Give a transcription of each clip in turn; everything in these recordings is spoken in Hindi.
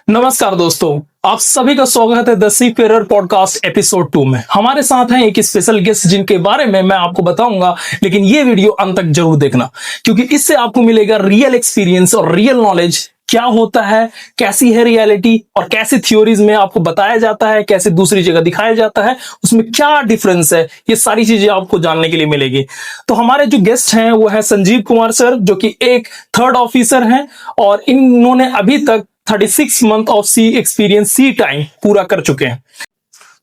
नमस्कार दोस्तों, आप सभी का स्वागत है द सीफेरर पॉडकास्ट एपिसोड 2 में। हमारे साथ हैं एक स्पेशल गेस्ट जिनके बारे में मैं आपको बताऊंगा, लेकिन ये वीडियो अंत तक जरूर देखना क्योंकि इससे आपको मिलेगा रियल एक्सपीरियंस और रियल नॉलेज। क्या होता है, कैसी है रियलिटी और कैसे थ्योरीज में आपको बताया जाता है, कैसे दूसरी जगह दिखाया जाता है, उसमें क्या डिफरेंस है, ये सारी चीजें आपको जानने के लिए मिलेगी। तो हमारे जो गेस्ट हैं वो है संजीव कुमार सर, जो कि एक थर्ड ऑफिसर हैं और इन्होंने अभी तक 36 month of sea experience sea time पूरा कर चुके हैं।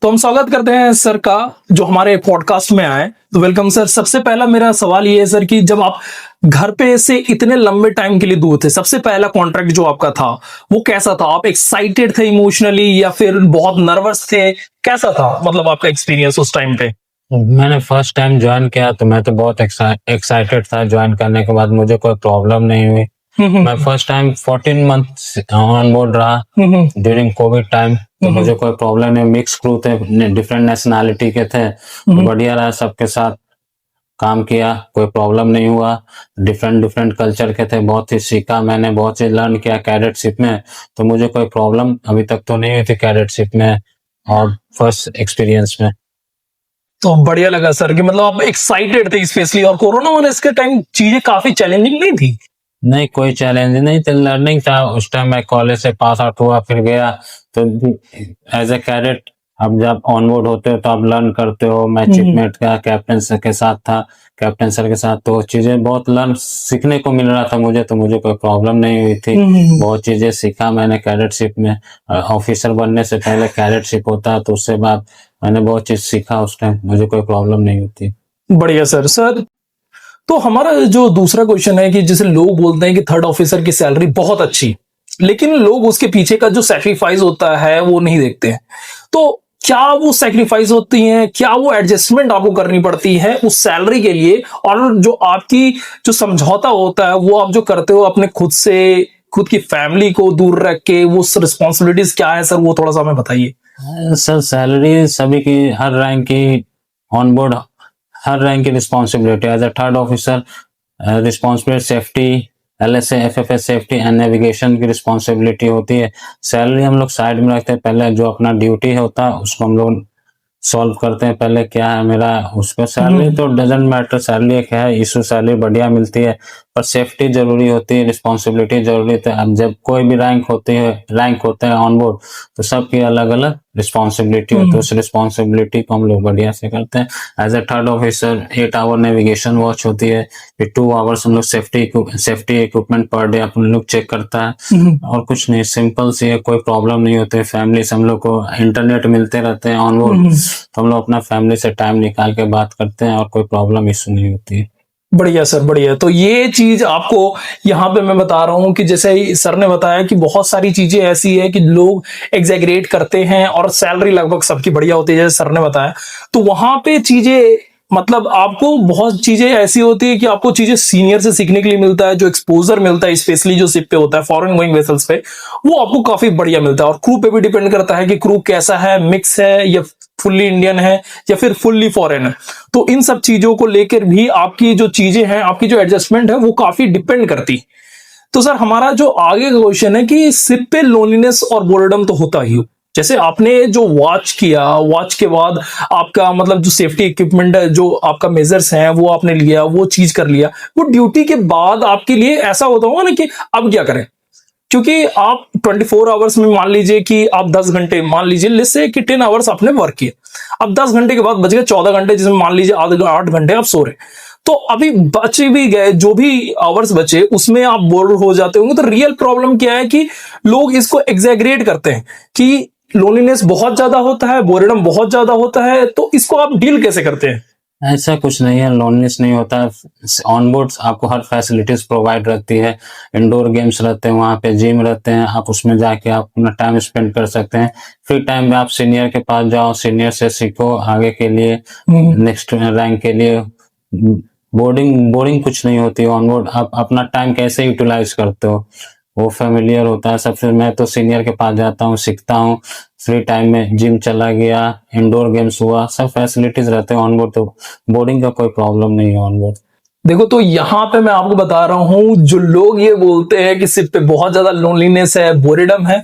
तो हम स्वागत करते हैं सर का जो हमारे पॉडकास्ट में आए। तो वेलकम सर। सबसे पहला मेरा सवाल ये है सर कि जब आप घर पे से इतने लंबे टाइम के लिए दूर थे, सबसे पहला कॉन्ट्रैक्ट जो आपका था वो कैसा था? आप एक्साइटेड थे इमोशनली या फिर बहुत नर्वस थे? कैसा था मतलब आपका एक्सपीरियंस उस टाइम पे? मैंने फर्स्ट टाइम ज्वाइन किया तो मैं तो बहुत एक्साइटेड था। ज्वाइन करने के बाद मुझे कोई प्रॉब्लम नहीं हुई। मैं first time 14 month on board रहा ड्यूरिंग कोविड टाइम, तो मुझे कोई प्रॉब्लम नहीं। मिक्स क्रू थे, डिफरेंट नेशनैलिटी के थे, तो बढ़िया रहा, सबके साथ काम किया, कोई प्रॉब्लम नहीं हुआ। डिफरेंट कल्चर के थे, बहुत ही सीखा मैंने, बहुत चीज लर्न किया कैडेटशिप में। तो मुझे कोई प्रॉब्लम अभी तक तो नहीं हुई थी कैडेटशिप में और फर्स्ट एक्सपीरियंस में। तो बढ़िया लगा सर कि मतलब आप एक्साइटेड थे स्पेशली। और कोरोना वायरस के टाइम चीजें काफी चैलेंजिंग नहीं थी? नहीं, कोई चैलेंज नहीं था, लर्निंग था। उस टाइम मैं कॉलेज से पास आउट हुआ, फिर गया तो एज ए कैडेट अब जब ऑन बोर्ड होते हो तो आप लर्न करते हो। मैं चिपमेट का कैप्टन सर के साथ था, कैप्टन सर के साथ, तो चीजें बहुत लर्न सीखने को मिल रहा था मुझे, तो मुझे कोई प्रॉब्लम नहीं हुई थी। बहुत चीजें सीखा मैंने कैडेटशिप में। ऑफिसर बनने से पहले कैडेटशिप होता है, तो उससे बाद मैंने बहुत चीज सीखा। उस टाइम मुझे कोई प्रॉब्लम नहीं होती। बढ़िया सर। तो हमारा जो दूसरा क्वेश्चन है कि जैसे लोग बोलते हैं कि थर्ड ऑफिसर की सैलरी बहुत अच्छी, लेकिन लोग उसके पीछे का जो सेक्रीफाइस होता है वो नहीं देखते हैं। तो क्या वो सेक्रीफाइस होती है, क्या वो एडजस्टमेंट आपको करनी पड़ती है उस सैलरी के लिए, और जो आपकी जो समझौता होता है वो आप जो करते हो अपने खुद से, खुद की फैमिली को दूर रख के, वो रिस्पॉन्सिबिलिटीज क्या है सर, वो थोड़ा सा हमें बताइए। सर सैलरी सभी की, हर रैंक की ऑन बोर्ड, हर रैंक की responsibility. As a third officer responsibility safety, LSA FFS safety and navigation की रिस्पॉन्सिबिलिटी होती है। सैलरी हम लोग साइड में रखते हैं, पहले जो अपना ड्यूटी होता है उसको हम लोग सॉल्व करते हैं। पहले क्या है मेरा, उसका सैलरी तो डजेंट मैटर, सैलरी एक है इशू, सैलरी बढ़िया मिलती है, पर सेफ्टी जरूरी होती है, रिस्पॉन्सिबिलिटी जरूरी है। अब जब कोई भी रैंक होती है, रैंक होते हैं ऑन बोर्ड, तो सबकी अलग अलग रिस्पॉन्सिबिलिटी होती है। उस रिस्पॉन्सिबिलिटी को हम लोग बढ़िया से करते हैं। As a third officer 8 hour navigation watch होती है, फिर 2 आवर्स हम लोग सेफ्टी इक्विपमेंट पर डे अपन लोग चेक करता है। और कुछ नहीं, सिंपल सी है, कोई प्रॉब्लम नहीं होती है। फैमिली से हम लोग को इंटरनेट मिलते रहते हैं ऑन बोर्ड, तो हम लोग अपना फैमिली से टाइम निकाल के बात करते हैं और कोई प्रॉब्लम इशू नहीं होती है। बढ़िया सर, बढ़िया। तो ये चीज आपको यहाँ पे मैं बता रहा हूँ कि जैसे सर ने बताया कि बहुत सारी चीजें ऐसी है कि लोग एग्जैगरेट करते हैं और सैलरी लगभग सबकी बढ़िया होती है जैसे सर ने बताया। तो वहां पे चीजें मतलब आपको बहुत चीजें ऐसी होती है कि आपको चीजें सीनियर से सीखने के लिए मिलता है, जो एक्सपोजर मिलता है स्पेशली जो शिप पे होता है, फॉरेन गोइंग वेसल्स पे, वो आपको काफी बढ़िया मिलता है। और क्रू पे भी डिपेंड करता है कि क्रू कैसा है, मिक्स है या फुल्ली इंडियन है या फिर फुल्ली फॉरेन है। तो इन सब चीजों को लेकर भी आपकी जो चीजें हैं, आपकी जो एडजस्टमेंट है वो काफी डिपेंड करती। तो सर हमारा जो आगे का क्वेश्चन है कि शिप पे लोनलीनेस और बोर्डम तो होता ही हो। जैसे आपने जो वॉच किया, वॉच के बाद आपका मतलब जो सेफ्टी इक्विपमेंट है, जो आपका मेजर्स हैं वो आपने लिया, वो चीज कर लिया, वो ड्यूटी के बाद आपके लिए ऐसा होता होगा ना कि अब क्या करें, क्योंकि आप 24 आवर्स में मान लीजिए कि आप 10 घंटे, मान लीजिए लेट्स कि 10 आवर्स आपने वर्क किया, अब 10 घंटे के बाद बच गए 14 घंटे, जिसमें मान लीजिए 8 घंटे आप सो रहे, तो अभी बच भी गए जो भी आवर्स बचे उसमें आप बोर हो जाते होंगे। तो रियल प्रॉब्लम क्या है कि लोग इसको एग्जैगरेट करते हैं कि लोनलीनेस बहुत ज्यादा होता है, बोरेडम बहुत ज्यादा होता है, तो इसको आप डील कैसे करते हैं? ऐसा कुछ नहीं है, लोनलीनेस नहीं होता है। ऑन बोर्ड आपको हर फैसिलिटीज प्रोवाइड रहती है, इंडोर गेम्स रहते हैं, वहाँ पे जिम रहते हैं, आप उसमें जाके आप अपना टाइम स्पेंड कर सकते हैं। फ्री टाइम में आप सीनियर के पास जाओ, सीनियर से सीखो आगे के लिए, नेक्स्ट रैंक के लिए। बोरिंग कुछ नहीं होती ऑन बोर्ड। आप अपना टाइम कैसे यूटिलाइज करते हो वो फेमिलियर होता है सबसे। मैं तो सीनियर के पास जाता हूँ, सीखता हूँ, फ्री टाइम में जिम चला गया, इंडोर गेम्स हुआ, सब फैसिलिटीज रहते हैं ऑन बोर्ड, तो बोर्डिंग का कोई प्रॉब्लम नहीं है ऑन बोर्ड। देखो, तो यहाँ पे मैं आपको बता रहा हूँ, जो लोग ये बोलते हैं कि शिप पे बहुत ज्यादा लोनलीनेस है, बोरेडम है,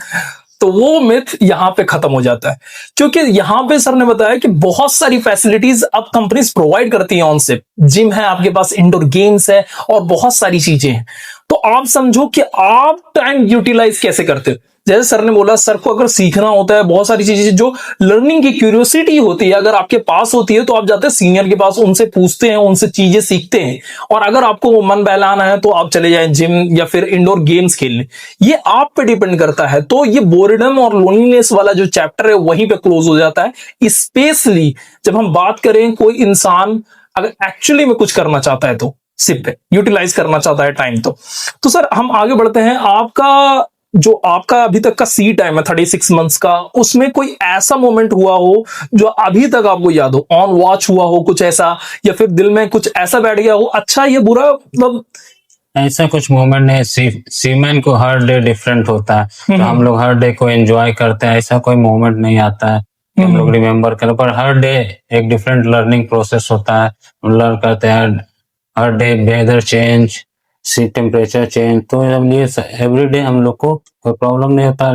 तो वो मिथ यहाँ पे खत्म हो जाता है, क्योंकि यहाँ पे सर ने बताया कि बहुत सारी फैसिलिटीज अब कंपनीज प्रोवाइड करती हैं ऑन सिप। जिम है आपके पास, इंडोर गेम्स है और बहुत सारी चीजें हैं। तो आप समझो कि आप टाइम यूटिलाइज कैसे करते हो। जैसे सर ने बोला, सर को अगर सीखना होता है, बहुत सारी चीजें जो लर्निंग की क्यूरियोसिटी होती है अगर आपके पास होती है, तो आप जाते हैं सीनियर के पास, उनसे पूछते हैं, उनसे चीजें सीखते हैं। और अगर आपको मन बहलाना है तो आप चले जाएं जिम या फिर इंडोर गेम्स खेलने। ये आप पे डिपेंड करता है। तो ये बोर्डम और लोनलीनेस वाला जो चैप्टर है वहीं पे क्लोज हो जाता है। स्पेशली जब हम बात करें कोई इंसान अगर एक्चुअली में कुछ करना चाहता है, तो सिप पे यूटिलाइज करना चाहता है टाइम। तो सर हम आगे बढ़ते हैं। आपका अभी तक का सी टाइम है 36 मंथ्स का, उसमें कोई ऐसा मोमेंट हुआ हो जो अभी तक आपको याद हो, ऑन वॉच हुआ हो कुछ ऐसा, या फिर दिल में कुछ ऐसा बैठ गया हो, अच्छा ये बुरा, मतलब ऐसा कुछ मोमेंट नहीं। सीमैन को हर डे डिफरेंट होता है, तो हम लोग हर डे को एंजॉय करते हैं। ऐसा कोई मोमेंट नहीं आता है कि हम लोग रिमेम्बर करें, पर हर डे एक डिफरेंट लर्निंग प्रोसेस होता है। हम लर्न करते हैं हर डे, वेदर चेंज, सी टेम्परेचर चेंज। तो ये एवरी डे हम लोग को कोई प्रॉब्लम नहीं होता।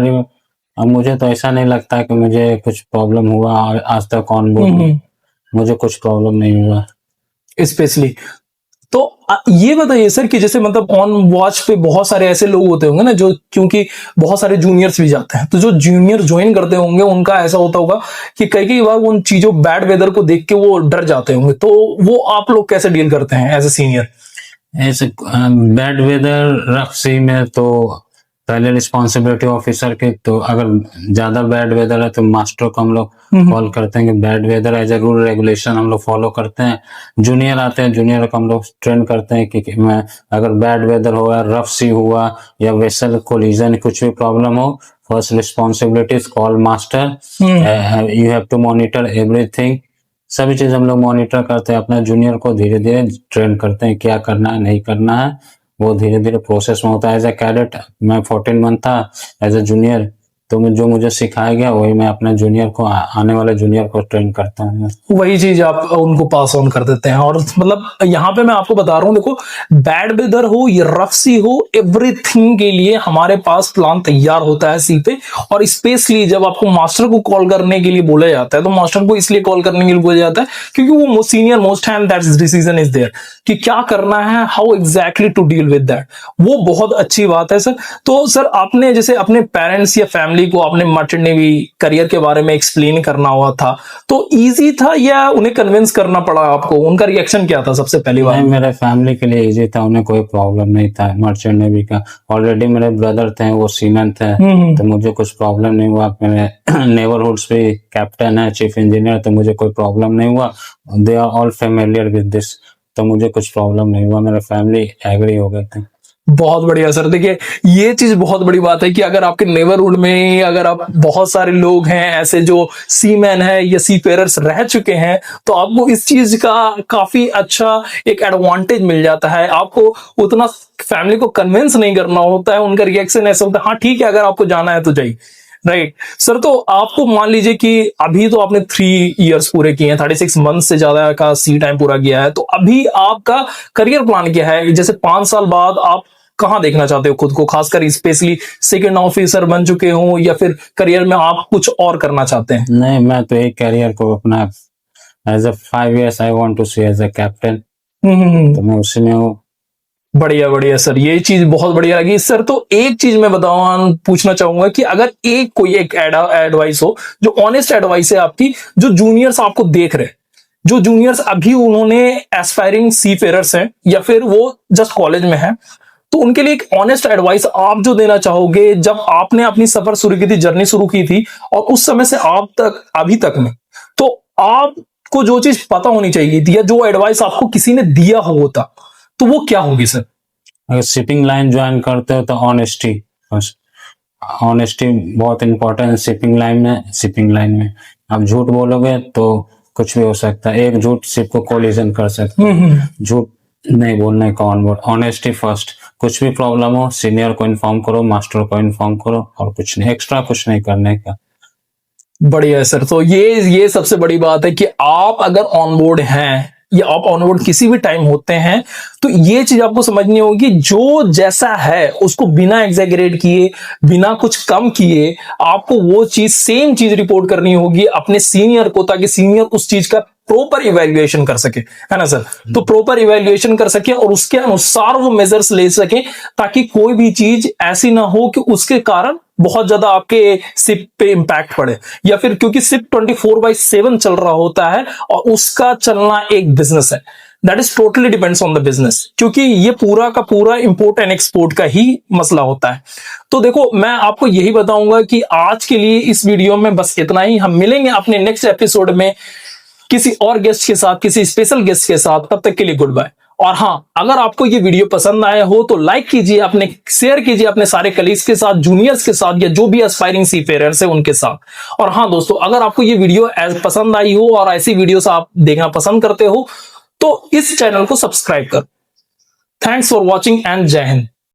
अब मुझे तो ऐसा नहीं लगता है कि मुझे कुछ प्रॉब्लम हुआ आज तक ऑन बोर्ड में। मुझे कुछ प्रॉब्लम नहीं हुआ स्पेशली। तो ये बताइए सर कि जैसे मतलब ऑन वॉच पे बहुत सारे ऐसे लोग होते होंगे ना, जो क्योंकि बहुत सारे जूनियर्स भी जाते हैं, तो जो जूनियर ज्वाइन करते होंगे उनका ऐसा होता होगा कि कई बार उन चीजों, बैड वेदर को देख के वो डर जाते होंगे। तो वो आप लोग कैसे डील करते हैं एज ए सीनियर? ऐसे बैड वेदर रफ सी में तो पहले रिस्पॉन्सिबिलिटी ऑफिसर की, तो अगर ज्यादा बैड वेदर है तो मास्टर को हम लोग कॉल करते हैं कि bad weather as a rule regulation हम लोग फॉलो करते हैं। जूनियर आते हैं, जूनियर को हम लोग ट्रेन करते हैं कि मैं अगर बैड वेदर हुआ, रफ सी हुआ या वेसल कोलिजन कुछ भी प्रॉब्लम हो, first responsibility is call master. You have to monitor everything. सभी चीज हम लोग मॉनिटर करते हैं। अपना जूनियर को धीरे धीरे ट्रेन करते हैं क्या करना है नहीं करना है, वो धीरे धीरे प्रोसेस में होता है। एज ए कैडेट मैं 14 मंथ था एज ए जूनियर, तो जो मुझे सिखाया गया वही मैं अपने जूनियर को, आने वाले जूनियर को ट्रेन करता हूँ। वही चीज आप उनको पास ऑन कर देते हैं। और मतलब यहाँ पे मैं आपको बता रहा हूँ, देखो बैड वेदर हो या रफ सी हो, एवरीथिंग के लिए हमारे पास प्लान तैयार होता है सी पे। और स्पेशली जब आपको मास्टर को कॉल करने के लिए बोला जाता है, तो मास्टर को इसलिए कॉल करने के लिए बोला जाता है क्योंकि वो senior most hand, that decision is there कि क्या करना है, how exactly to deal with that. वो बहुत अच्छी बात है सर। तो सर आपने जैसे अपने पेरेंट्स या फैमिली को आपने मर्चेंट नेवी करियर के बारे में एक्सप्लेन करना हुआ था, तो इजी था या उन्हें कन्विंस करना पड़ा आपको? उनका रिएक्शन क्या था सबसे पहली बार? मेरे फैमिली के लिए इजी था, उन्हें कोई प्रॉब्लम नहीं था मर्चेंट नेवी का। ऑलरेडी मेरे ब्रदर थे, वो सीमैन थे, तो मुझे कुछ प्रॉब्लम नहीं हुआ। मेरे नेबरहुड्स भी कैप्टन है, चीफ इंजीनियर, तो मुझे कोई प्रॉब्लम नहीं हुआ। They are all familiar with this, तो मुझे कुछ प्रॉब्लम नहीं हुआ। मेरा फैमिली एग्री हो गए थे। बहुत बढ़िया सर। देखिए ये चीज बहुत बड़ी बात है कि अगर आपके नेबरहुड में अगर आप बहुत सारे लोग हैं ऐसे जो सीमैन है या सी फेरर्स रह चुके हैं, तो आपको इस चीज का काफी अच्छा एक एडवांटेज मिल जाता है। आपको उतना फैमिली को कन्विंस नहीं करना होता है, उनका रिएक्शन ऐसा होता है, हाँ ठीक है अगर आपको जाना है तो जाइए। Right sir. तो आपको मान लीजिए कि अभी तो आपने 3 इयर्स पूरे किए हैं, 36 मंथ से ज्यादा का सी टाइम पूरा किया है, तो अभी आपका करियर प्लान क्या है? जैसे 5 साल बाद आप कहाँ देखना चाहते हो खुद को, खासकर स्पेशली सेकंड ऑफिसर बन चुके हो या फिर करियर में आप कुछ और करना चाहते हैं? नहीं, मैं तो एक करियर को अपना as a 5 years I want to see as a captain, तो मैं उसी में हूँ। बढ़िया बढ़िया सर, ये चीज बहुत बढ़िया लगी सर। तो एक चीज मैं पूछना चाहूंगा कि अगर कोई एक एडवाइस हो, जो ऑनेस्ट एडवाइस है आपकी, जो जूनियर्स आपको देख रहे, जो जूनियर्स अभी उन्होंने एस्पायरिंग सी फेरर्स हैं या फिर वो जस्ट कॉलेज में हैं, तो उनके लिए एक ऑनेस्ट एडवाइस आप जो देना चाहोगे, जब आपने अपनी सफर शुरू की थी, जर्नी शुरू की थी, और उस समय से आप तक अभी तक में, तो आपको जो चीज पता होनी चाहिए थी या जो एडवाइस आपको किसी ने दिया होता, तो वो क्या होगी सर? अगर शिपिंग लाइन ज्वाइन करते हो तो ऑनेस्टी बहुत इंपॉर्टेंट है शिपिंग लाइन में। आप झूठ बोलोगे तो कुछ भी हो सकता है। एक झूठ शिप को कोलिजन कर सकता है। झूठ नहीं बोलने का ऑन बोर्ड, ऑनेस्टी फर्स्ट। कुछ भी प्रॉब्लम हो सीनियर को इन्फॉर्म करो, मास्टर को इन्फॉर्म करो, और कुछ नहीं, एक्स्ट्रा कुछ नहीं करने का। बढ़िया है सर। तो ये सबसे बड़ी बात है कि आप अगर ऑन बोर्ड हैं या आप ऑनबोर्ड किसी भी टाइम होते हैं, तो ये चीज आपको समझनी होगी, जो जैसा है उसको बिना एग्जैगरेट किए, बिना कुछ कम किए, आपको वो चीज सेम चीज रिपोर्ट करनी होगी अपने सीनियर को, ताकि सीनियर उस चीज का प्रॉपर इवैल्यूएशन कर सके, है ना सर। तो प्रॉपर इवैल्यूएशन कर सके और उसके अनुसार वो मेजर्स ले सके, ताकि कोई भी चीज ऐसी ना हो कि उसके कारण बहुत ज्यादा आपके सिप पे इंपैक्ट पड़े, या फिर क्योंकि सिप 24/7 चल रहा होता है और उसका चलना एक बिजनेस है, that is totally depends on the business, क्योंकि ये पूरा का पूरा इंपोर्ट एंड एक्सपोर्ट का ही मसला होता है। तो देखो, मैं आपको यही बताऊंगा कि आज के लिए इस वीडियो में बस इतना ही। हम मिलेंगे अपने नेक्स्ट एपिसोड में किसी और गेस्ट के साथ, किसी स्पेशल गेस्ट के साथ। तब तक के लिए गुड बाय। और हाँ, अगर आपको ये वीडियो पसंद आया हो तो लाइक कीजिए, अपने शेयर कीजिए अपने सारे कलीग्स के साथ, जूनियर्स के साथ, या जो भी एस्पायरिंग सीफेयरर्स है उनके साथ। और हाँ दोस्तों, अगर आपको ये वीडियो पसंद आई हो और ऐसी वीडियोस आप देखना पसंद करते हो तो इस चैनल को सब्सक्राइब करो। थैंक्स फॉर वॉचिंग एंड जय हिंद।